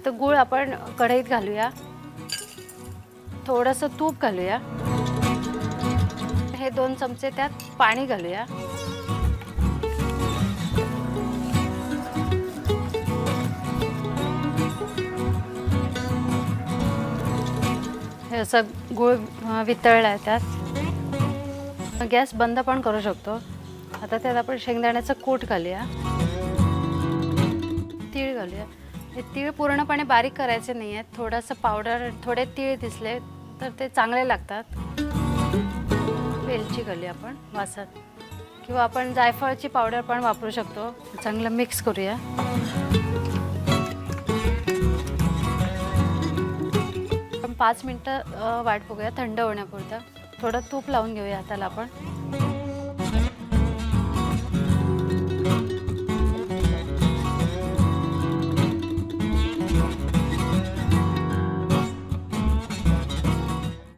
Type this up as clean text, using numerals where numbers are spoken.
आता गूळ आपण कढईत घालूया, थोडंसं तूप घालूया, हे 2 चमचे त्यात पाणी घालूया, हे असं गूळ वितळला आहे त्यात. गॅस बंद पण करू शकतो. आता त्यात आपण शेंगदाण्याचं कूट घालूया, तीळ घालूया. हे तीळ पूर्णपणे बारीक करायचे नाही आहेत, थोडंसं पावडर, थोडे तीळ दिसले तर ते चांगले लागतात. वेलची घालूया आपण वासात, किंवा आपण जायफळची पावडर पण वापरू शकतो. चांगलं मिक्स करूया. आपण 5 मिनटं वाट बघूया थंड होण्यापुरतं. थोडं तूप लावून घेऊया हाताला आपण.